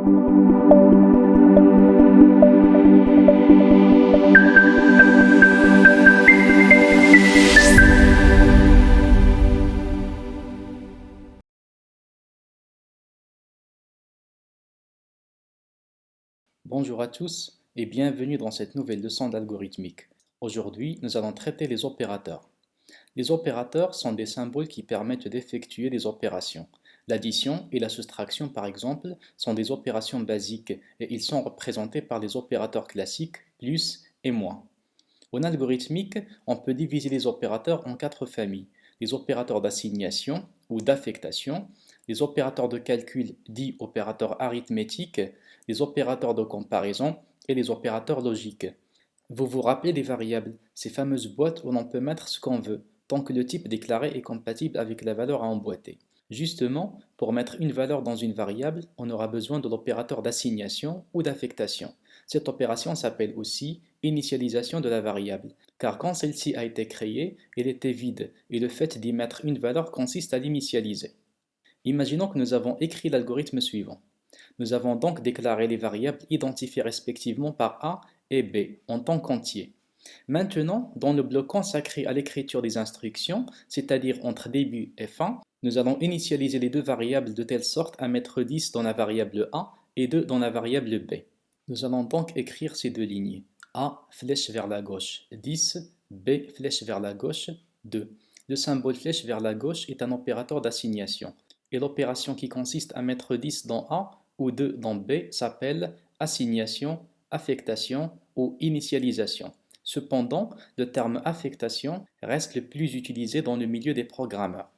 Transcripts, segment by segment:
Bonjour à tous et bienvenue dans cette nouvelle leçon d'algorithmique. Aujourd'hui, nous allons traiter les opérateurs. Les opérateurs sont des symboles qui permettent d'effectuer des opérations. L'addition et la soustraction, par exemple, sont des opérations basiques et ils sont représentés par les opérateurs classiques plus et moins. En algorithmique, on peut diviser les opérateurs en quatre familles. Les opérateurs d'assignation ou d'affectation, les opérateurs de calcul dits opérateurs arithmétiques, les opérateurs de comparaison et les opérateurs logiques. Vous vous rappelez des variables, ces fameuses boîtes où l'on peut mettre ce qu'on veut, tant que le type déclaré est compatible avec la valeur à emboîter. Justement, pour mettre une valeur dans une variable, on aura besoin de l'opérateur d'assignation ou d'affectation. Cette opération s'appelle aussi initialisation de la variable, car quand celle-ci a été créée, elle était vide, et le fait d'y mettre une valeur consiste à l'initialiser. Imaginons que nous avons écrit l'algorithme suivant. Nous avons donc déclaré les variables identifiées respectivement par A et B en tant qu'entiers. Maintenant, dans le bloc consacré à l'écriture des instructions, c'est-à-dire entre début et fin, nous allons initialiser les deux variables de telle sorte à mettre 10 dans la variable A et 2 dans la variable B. Nous allons donc écrire ces deux lignes. A flèche vers la gauche 10, B flèche vers la gauche 2. Le symbole flèche vers la gauche est un opérateur d'assignation. Et l'opération qui consiste à mettre 10 dans A ou 2 dans B s'appelle assignation, affectation ou initialisation. Cependant, le terme affectation reste le plus utilisé dans le milieu des programmeurs.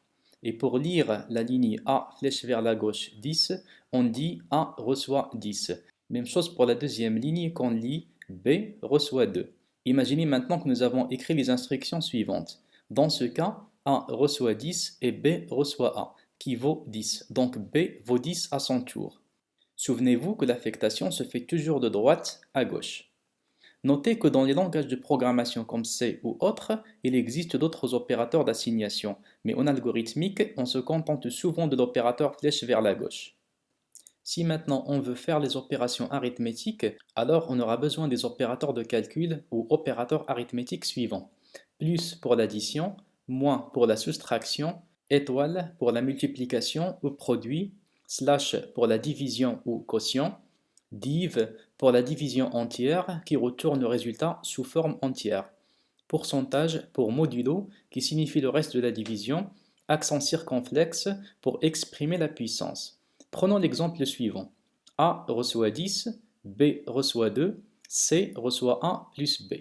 Et pour lire la ligne A flèche vers la gauche 10, on dit A reçoit 10. Même chose pour la deuxième ligne qu'on lit B reçoit 2. Imaginez maintenant que nous avons écrit les instructions suivantes. Dans ce cas, A reçoit 10 et B reçoit A, qui vaut 10. Donc B vaut 10 à son tour. Souvenez-vous que l'affectation se fait toujours de droite à gauche. Notez que dans les langages de programmation comme C ou autres, il existe d'autres opérateurs d'assignation, mais en algorithmique, on se contente souvent de l'opérateur flèche vers la gauche. Si maintenant on veut faire les opérations arithmétiques, alors on aura besoin des opérateurs de calcul ou opérateurs arithmétiques suivants. Plus pour l'addition, moins pour la soustraction, étoile pour la multiplication ou produit, slash pour la division ou quotient, div pour la division entière qui retourne le résultat sous forme entière, pourcentage pour modulo qui signifie le reste de la division, accent circonflexe pour exprimer la puissance. Prenons l'exemple suivant. A reçoit 10, B reçoit 2, C reçoit 1 plus B.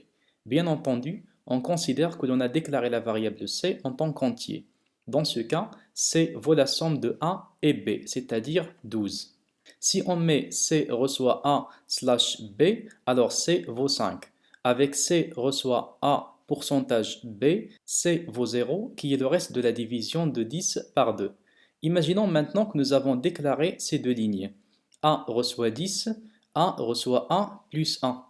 Bien entendu, on considère que l'on a déclaré la variable C en tant qu'entier. Dans ce cas, C vaut la somme de A et B, c'est-à-dire 12. Si on met C reçoit A slash B, alors C vaut 5. Avec C reçoit A pourcentage B, C vaut 0, qui est le reste de la division de 10 par 2. Imaginons maintenant que nous avons déclaré ces deux lignes. A reçoit 10, A reçoit 1 plus 1.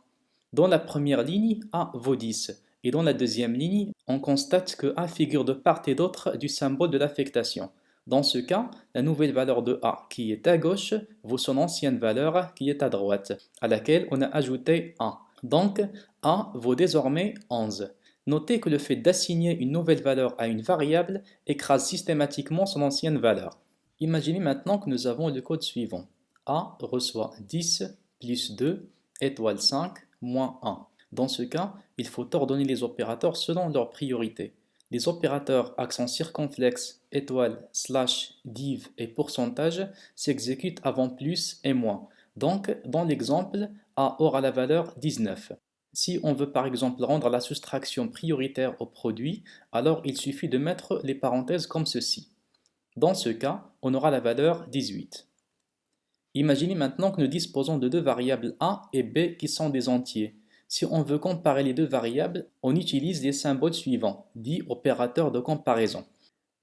Dans la première ligne, A vaut 10. Et dans la deuxième ligne, on constate que A figure de part et d'autre du symbole de l'affectation. Dans ce cas, la nouvelle valeur de A qui est à gauche vaut son ancienne valeur qui est à droite, à laquelle on a ajouté 1. Donc, A vaut désormais 11. Notez que le fait d'assigner une nouvelle valeur à une variable écrase systématiquement son ancienne valeur. Imaginez maintenant que nous avons le code suivant. A reçoit 10 plus 2 étoile 5 moins 1. Dans ce cas, il faut ordonner les opérateurs selon leur priorité. Les opérateurs accent circonflexe, étoile, slash, div et pourcentage s'exécutent avant plus et moins. Donc, dans l'exemple, A aura la valeur 19. Si on veut par exemple rendre la soustraction prioritaire au produit, alors il suffit de mettre les parenthèses comme ceci. Dans ce cas, on aura la valeur 18. Imaginez maintenant que nous disposons de deux variables A et B qui sont des entiers. Si on veut comparer les deux variables, on utilise les symboles suivants, dits opérateurs de comparaison.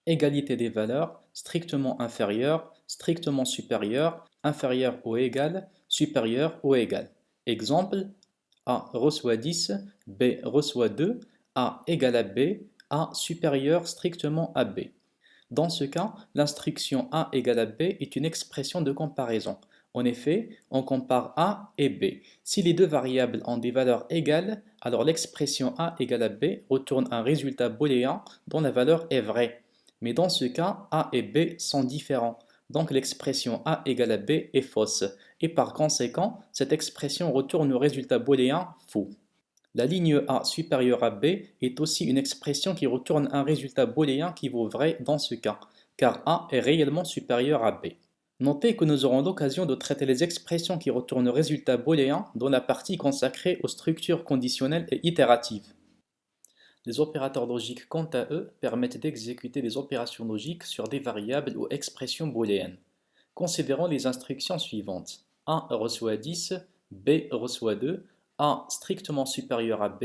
Égalité des valeurs, strictement inférieur, strictement supérieur, inférieur ou égal, supérieur ou égal. Exemple, A reçoit 10, B reçoit 2, A égale à B, A supérieur strictement à B. Dans ce cas, l'instruction A égale à B est une expression de comparaison. En effet, on compare A et B. Si les deux variables ont des valeurs égales, alors l'expression A égale à B retourne un résultat booléen dont la valeur est vraie. Mais dans ce cas, A et B sont différents. Donc l'expression A égale à B est fausse. Et par conséquent, cette expression retourne le résultat booléen faux. La ligne A supérieure à B est aussi une expression qui retourne un résultat booléen qui vaut vrai dans ce cas, car A est réellement supérieur à B. Notez que nous aurons l'occasion de traiter les expressions qui retournent le résultat booléen dans la partie consacrée aux structures conditionnelles et itératives. Les opérateurs logiques, quant à eux, permettent d'exécuter des opérations logiques sur des variables ou expressions booléennes. Considérons les instructions suivantes. A reçoit 10, B reçoit 2, A strictement supérieur à B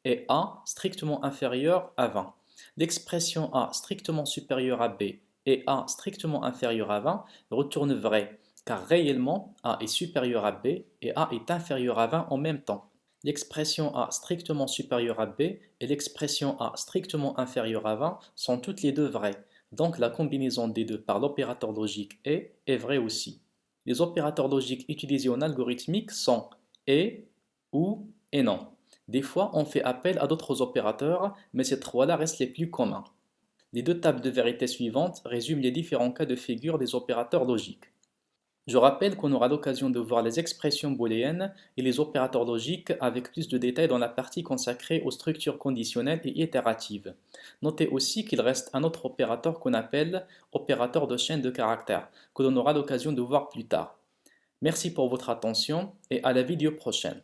et A strictement inférieur à 20. L'expression A strictement supérieur à B et A strictement inférieur à 20 retourne vrai, car réellement A est supérieur à B et A est inférieur à 20 en même temps. L'expression A strictement supérieure à B et l'expression A strictement inférieure à 20 sont toutes les deux vraies, donc la combinaison des deux par l'opérateur logique est vraie aussi. Les opérateurs logiques utilisés en algorithmique sont et, ou et non. Des fois, on fait appel à d'autres opérateurs, mais ces trois-là restent les plus communs. Les deux tables de vérité suivantes résument les différents cas de figure des opérateurs logiques. Je rappelle qu'on aura l'occasion de voir les expressions booléennes et les opérateurs logiques avec plus de détails dans la partie consacrée aux structures conditionnelles et itératives. Notez aussi qu'il reste un autre opérateur qu'on appelle opérateur de chaîne de caractères, que l'on aura l'occasion de voir plus tard. Merci pour votre attention et à la vidéo prochaine.